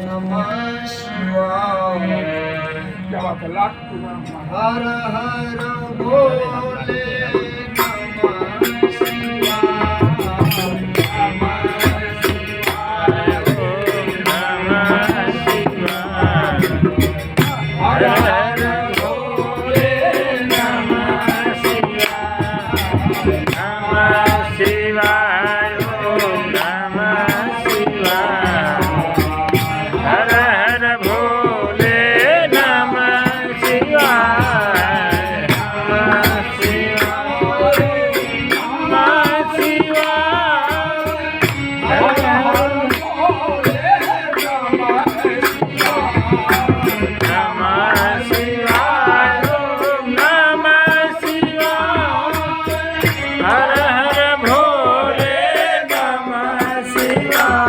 नमः शिवाय। क्या बात है, लाख प्रणाम। हर हर भोले नमः शिवाय। हर हर भोले नमः शिवाय। नमः शिवाय ओम नमः शिवाय। हर हर भोले नमः शिवाय। नमः शिवाय नमः शिवाय। हर हर भोले नमः शिवाय। नमः शिवाय ओम नमः शिवाय। हर हर भोले नमः शिवाय।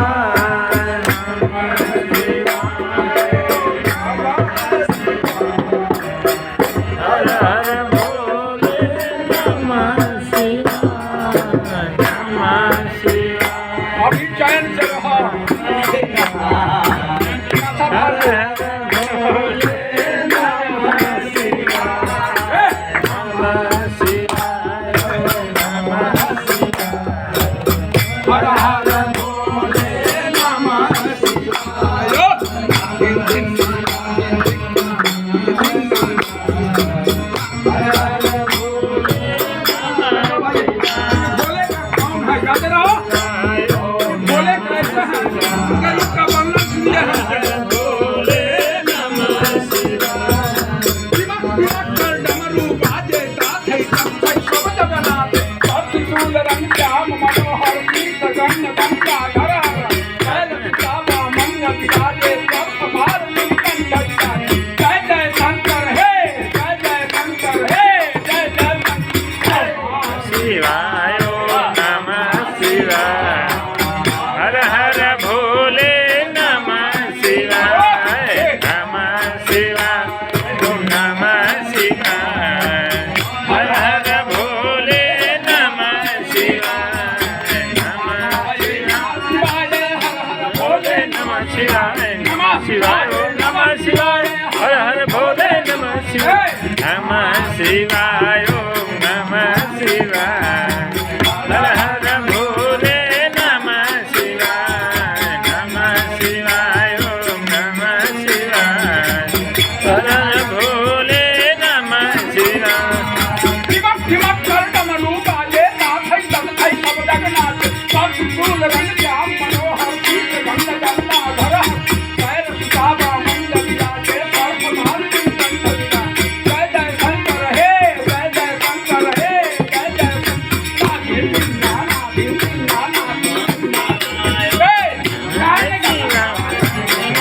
हर हर भोले नमः शिवाय। नमः शिवाय। अभी चैन से रहो। हर हर भोले नमः शिवाय। नमः शिवाय नमः शिवाय। हर हर भोले नमः शिवाय। हर हर भोले नमः भोले का कौन है, गाते रहो। भोले कैसे हैं, उनका रूप का वर्णन सुनिए हमसे। भोले नमः शिवाय। दिमक दिमक कर डमरू बाजे, ताथे तख्ते शब्द बनाते। और त्रिशूल रंग श्याम मनोहर शीर्ष गण्य गंगाधर। कैल पितामह मंग विराजे, सर्प भार नीलकंठ विराजे। जय जय शंकर हे, जय जय शंकर हे, जय जय शंकर। शिवाय ओम नमः शिवाय। हर हर भोले नमः शिवाय। नमः शिवाय ओम नमः शिवाय। हर हर भोले नमः शिवाय। नमः शिवाय भोले नमः शिवाय। नमः शिवाय ओम नमः शिवाय। हर हर भोले नमः शिवाय। नमः शिवाय ओम नमः शिवाय। हर हर भोले नमः शिवाय। नमः शिवाय ओम नमः शिवाय। हर हर भोले नमः शिवाय। दिमक दिमक कर डमरू बाजे, ताथे तख्ते शब्द बनाते। और त्रिशूल रंग श्याम मनोहर शीर्ष गण्य गंगाधर। कैल पितामह मंग विराजे, सर्प भार नीलकंठ विराजे। जय जय शंकर हे, जय जय शंकर हे, जय जय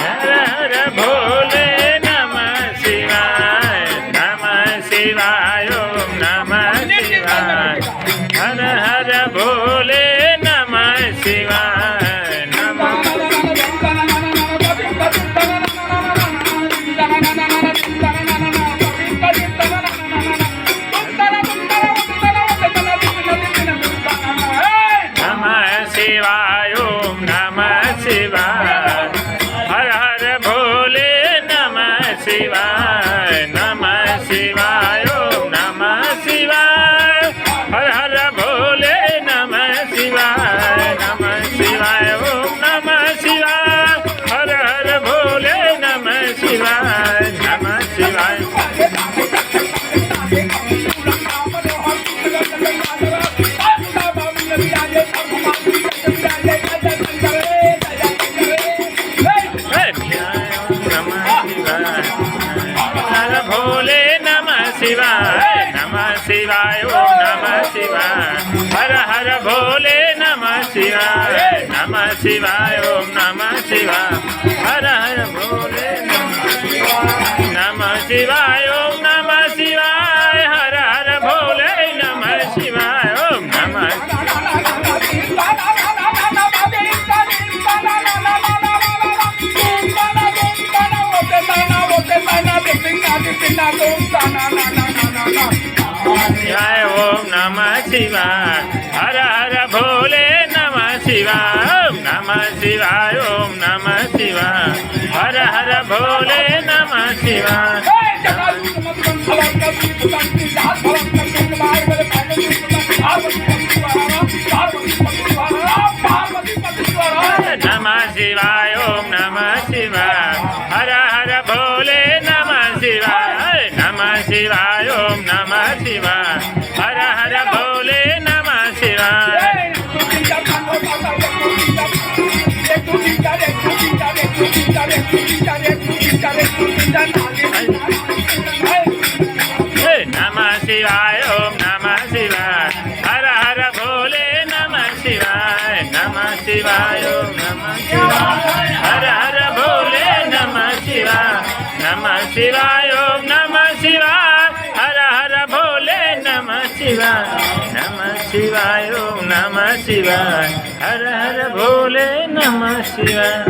हर हर भोले नमः शिवाय। नमः शिवाय ओम नमः शिवाय। हर हर भोले नमः शिवाय। नमः नमः शिवाय ओम नमः शिवाय। हर हर भोले नमः शिवाय। नमः शिवाय ओम नमः शिवाय। हर हर भोले नमः शिवाय। नमः शिवाय ओम नमः शिवाय। हर हर भोले नमः शिवाय। नमः शिवाय हर भोले नमः शिवाय। नमः शिवाय ओम नमः शिवाय। हर हर भोले नमः शिवाय। नमः शिवाय ओम नमः शिवाय। हर हर भोले नमः शिवाय ओम नमः शिवाय। हर हर भोले नमः शिवाय ओम नमः शिवाय ओम नमः शिवाय। हर हर भोले नमः शिवाय। ओम नमः शिवाय ओम नमः शिवाय। हर भोले नमः शिवाय नमः शिवाय ओम नमः शिवाय हर हर भोले नमः शिवाय नमः शिवाय ओम नमः शिवाय हर हर भोले नमः शिवाय नमः शिवाय ओम नमः शिवाय हर हर भोले नमः शिवाय नमः शिवाय ओम नमः शिवाय हर हर भोले नमः शिवाय नमः शिवाय ओम नमः शिवाय हर हर भोले नमः शिवाय नमः शिवाय ओम नमः शिवाय हर हर भोले नमः शिवाय